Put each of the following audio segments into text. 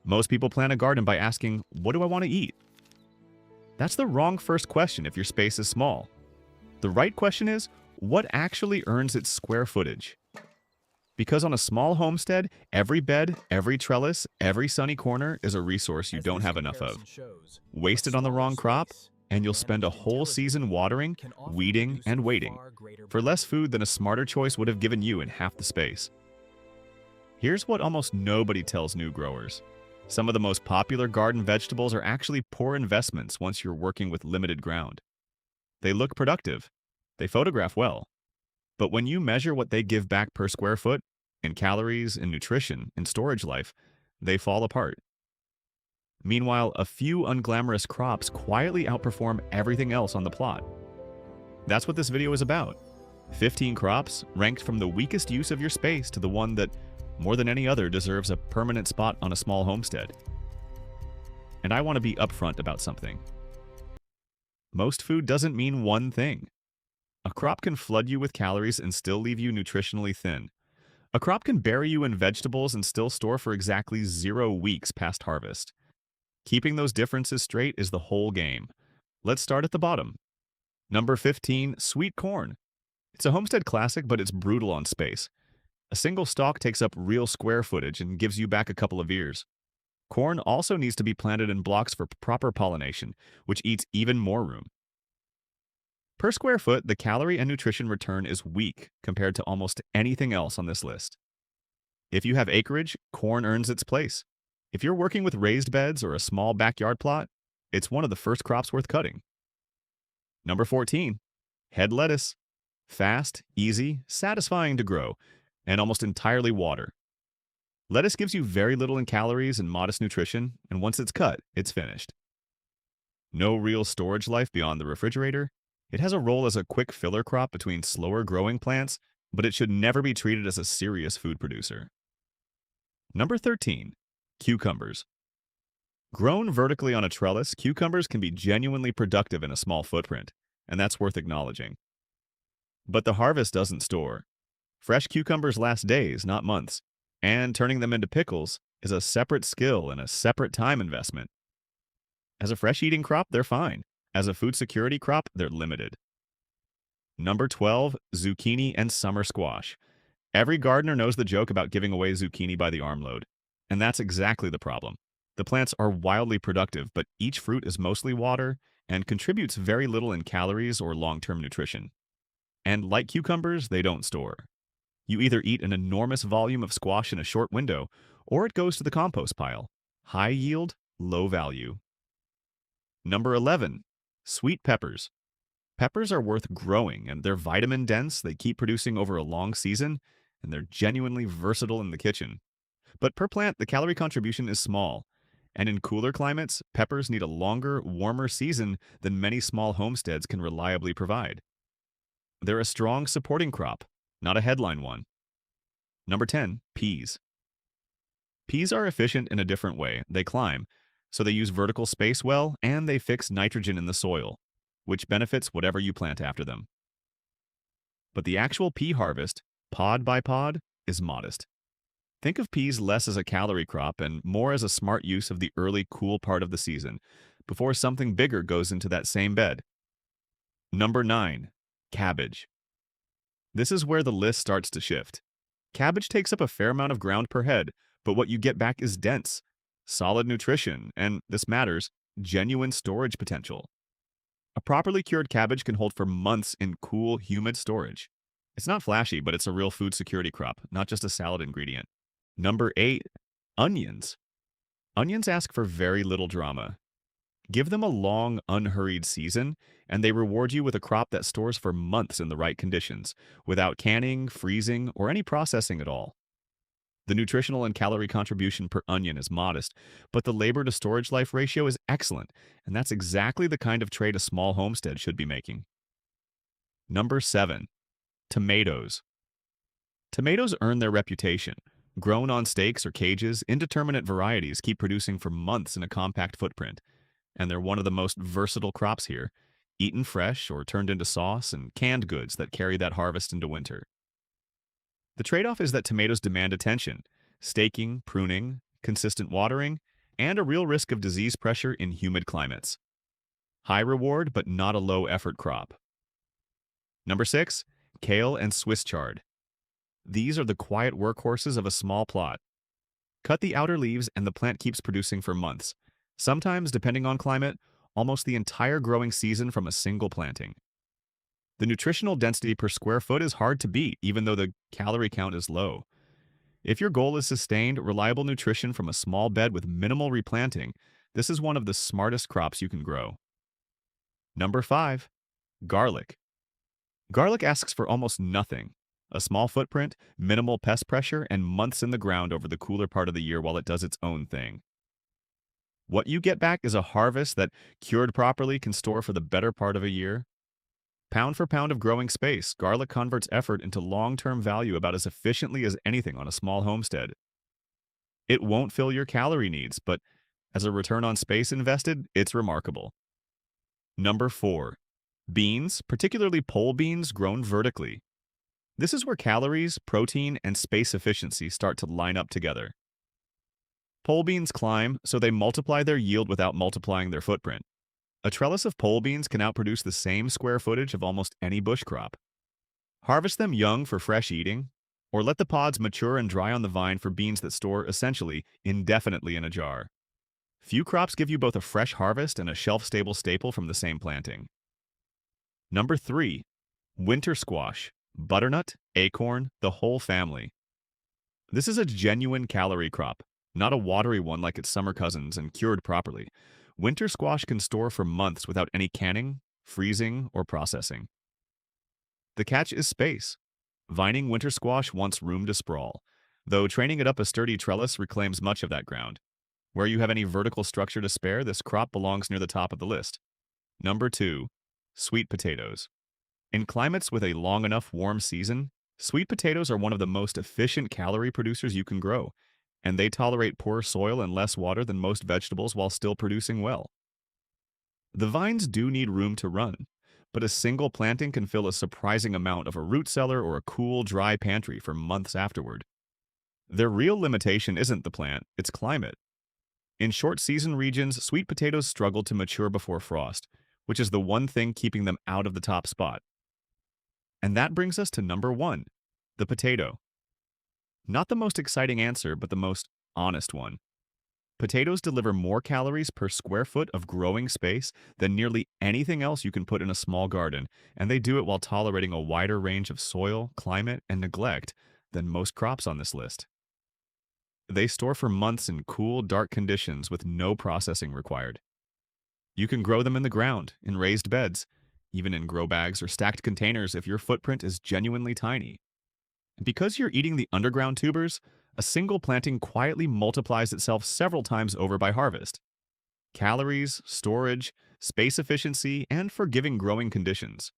Most people plan a garden by asking, what do I want to eat? That's the wrong first question if your space is small. The right question is, what actually earns its square footage? Because on a small homestead, every bed, every trellis, every sunny corner is a resource you As don't this have enough comparison of. shows, Waste a it on the smaller wrong crop, space, and you'll spend a managed whole season intelligently, watering, can often weeding, produce and waiting far greater for less value. food than a smarter choice would have given you in half the space. Here's what almost nobody tells new growers. Some of the most popular garden vegetables are actually poor investments once you're working with limited ground. They look productive, they photograph well, but when you measure what they give back per square foot, in calories, in nutrition, in storage life, they fall apart. Meanwhile, a few unglamorous crops quietly outperform everything else on the plot. That's what this video is about. 15 crops ranked from the weakest use of your space to the one that, more than any other, deserves a permanent spot on a small homestead. And I want to be upfront about something. Most food doesn't mean one thing. A crop can flood you with calories and still leave you nutritionally thin. A crop can bury you in vegetables and still store for exactly 0 weeks past harvest. Keeping those differences straight is the whole game. Let's start at the bottom. Number 15, sweet corn. It's a homestead classic, but it's brutal on space. A single stalk takes up real square footage and gives you back a couple of ears. Corn also needs to be planted in blocks for proper pollination, which eats even more room. Per square foot, the calorie and nutrition return is weak compared to almost anything else on this list. If you have acreage, corn earns its place. If you're working with raised beds or a small backyard plot, it's one of the first crops worth cutting. Number 14, head lettuce. Fast, easy, satisfying to grow, and almost entirely water. Lettuce gives you very little in calories and modest nutrition, and once it's cut, it's finished. No real storage life beyond the refrigerator. It has a role as a quick filler crop between slower growing plants, but it should never be treated as a serious food producer. Number 13, cucumbers. Grown vertically on a trellis, cucumbers can be genuinely productive in a small footprint, and that's worth acknowledging. But the harvest doesn't store. Fresh cucumbers last days, not months, and turning them into pickles is a separate skill and a separate time investment. As a fresh eating crop, they're fine. As a food security crop, they're limited. Number 12, zucchini and summer squash. Every gardener knows the joke about giving away zucchini by the armload, and that's exactly the problem. The plants are wildly productive, but each fruit is mostly water and contributes very little in calories or long-term nutrition. And like cucumbers, they don't store. You either eat an enormous volume of squash in a short window, or it goes to the compost pile. High yield, low value. Number 11, sweet peppers. Peppers are worth growing, and they're vitamin dense, they keep producing over a long season, and they're genuinely versatile in the kitchen. But per plant, the calorie contribution is small. And in cooler climates, peppers need a longer, warmer season than many small homesteads can reliably provide. They're a strong supporting crop, not a headline one. Number 10, peas. Peas are efficient in a different way. They climb, so they use vertical space well, and they fix nitrogen in the soil, which benefits whatever you plant after them. But the actual pea harvest, pod by pod, is modest. Think of peas less as a calorie crop and more as a smart use of the early cool part of the season, before something bigger goes into that same bed. Number 9, cabbage. This is where the list starts to shift. Cabbage takes up a fair amount of ground per head, but what you get back is dense, solid nutrition, and, this matters, genuine storage potential. A properly cured cabbage can hold for months in cool, humid storage. It's not flashy, but it's a real food security crop, not just a salad ingredient. Number 8, onions. Onions ask for very little drama. Give them a long, unhurried season, and they reward you with a crop that stores for months in the right conditions, without canning, freezing, or any processing at all. The nutritional and calorie contribution per onion is modest, but the labor to storage life ratio is excellent, and that's exactly the kind of trade a small homestead should be making. Number 7, tomatoes. Tomatoes earn their reputation. Grown on stakes or cages, indeterminate varieties keep producing for months in a compact footprint, and they're one of the most versatile crops here, eaten fresh or turned into sauce and canned goods that carry that harvest into winter. The trade-off is that tomatoes demand attention, staking, pruning, consistent watering, and a real risk of disease pressure in humid climates. High reward, but not a low effort crop. Number 6, kale and Swiss chard. These are the quiet workhorses of a small plot. Cut the outer leaves and the plant keeps producing for months. Sometimes, depending on climate, almost the entire growing season from a single planting. The nutritional density per square foot is hard to beat, even though the calorie count is low. If your goal is sustained, reliable nutrition from a small bed with minimal replanting, this is one of the smartest crops you can grow. Number 5, garlic. Garlic asks for almost nothing. A small footprint, minimal pest pressure, and months in the ground over the cooler part of the year while it does its own thing. What you get back is a harvest that, cured properly, can store for the better part of a year. Pound for pound of growing space, garlic converts effort into long-term value about as efficiently as anything on a small homestead. It won't fill your calorie needs, but as a return on space invested, it's remarkable. Number 4, beans, particularly pole beans grown vertically. This is where calories, protein, and space efficiency start to line up together. Pole beans climb, so they multiply their yield without multiplying their footprint. A trellis of pole beans can outproduce the same square footage of almost any bush crop. Harvest them young for fresh eating, or let the pods mature and dry on the vine for beans that store essentially indefinitely in a jar. Few crops give you both a fresh harvest and a shelf-stable staple from the same planting. Number 3, winter squash, butternut, acorn, the whole family. This is a genuine calorie crop, not a watery one like its summer cousins and cured properly. Winter squash can store for months without any canning, freezing, or processing. The catch is space. Vining winter squash wants room to sprawl, though training it up a sturdy trellis reclaims much of that ground. Where you have any vertical structure to spare, this crop belongs near the top of the list. Number 2, sweet potatoes. In climates with a long enough warm season, sweet potatoes are one of the most efficient calorie producers you can grow, and they tolerate poor soil and less water than most vegetables while still producing well. The vines do need room to run, but a single planting can fill a surprising amount of a root cellar or a cool, dry pantry for months afterward. Their real limitation isn't the plant, it's climate. In short-season regions, sweet potatoes struggle to mature before frost, which is the one thing keeping them out of the top spot. And that brings us to number 1, the potato. Not the most exciting answer, but the most honest one. Potatoes deliver more calories per square foot of growing space than nearly anything else you can put in a small garden, and they do it while tolerating a wider range of soil, climate, and neglect than most crops on this list. They store for months in cool, dark conditions with no processing required. You can grow them in the ground, in raised beds, even in grow bags or stacked containers if your footprint is genuinely tiny. And because you're eating the underground tubers, a single planting quietly multiplies itself several times over by harvest. Calories, storage, space efficiency, and forgiving growing conditions.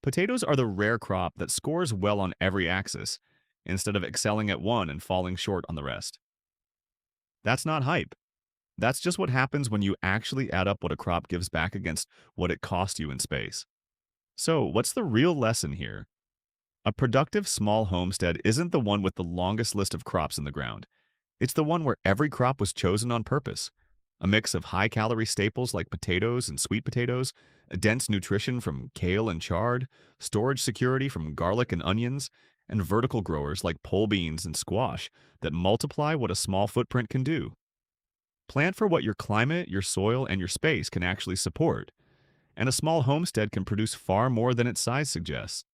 Potatoes are the rare crop that scores well on every axis, instead of excelling at one and falling short on the rest. That's not hype. That's just what happens when you actually add up what a crop gives back against what it cost you in space. So, what's the real lesson here? A productive small homestead isn't the one with the longest list of crops in the ground. It's the one where every crop was chosen on purpose. A mix of high-calorie staples like potatoes and sweet potatoes, a dense nutrition from kale and chard, storage security from garlic and onions, and vertical growers like pole beans and squash that multiply what a small footprint can do. Plant for what your climate, your soil, and your space can actually support, and a small homestead can produce far more than its size suggests.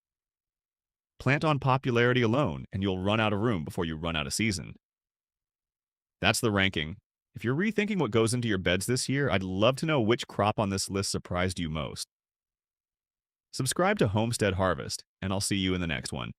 Plant on popularity alone, and you'll run out of room before you run out of season. That's the ranking. If you're rethinking what goes into your beds this year, I'd love to know which crop on this list surprised you most. Subscribe to Homestead Harvest, and I'll see you in the next one.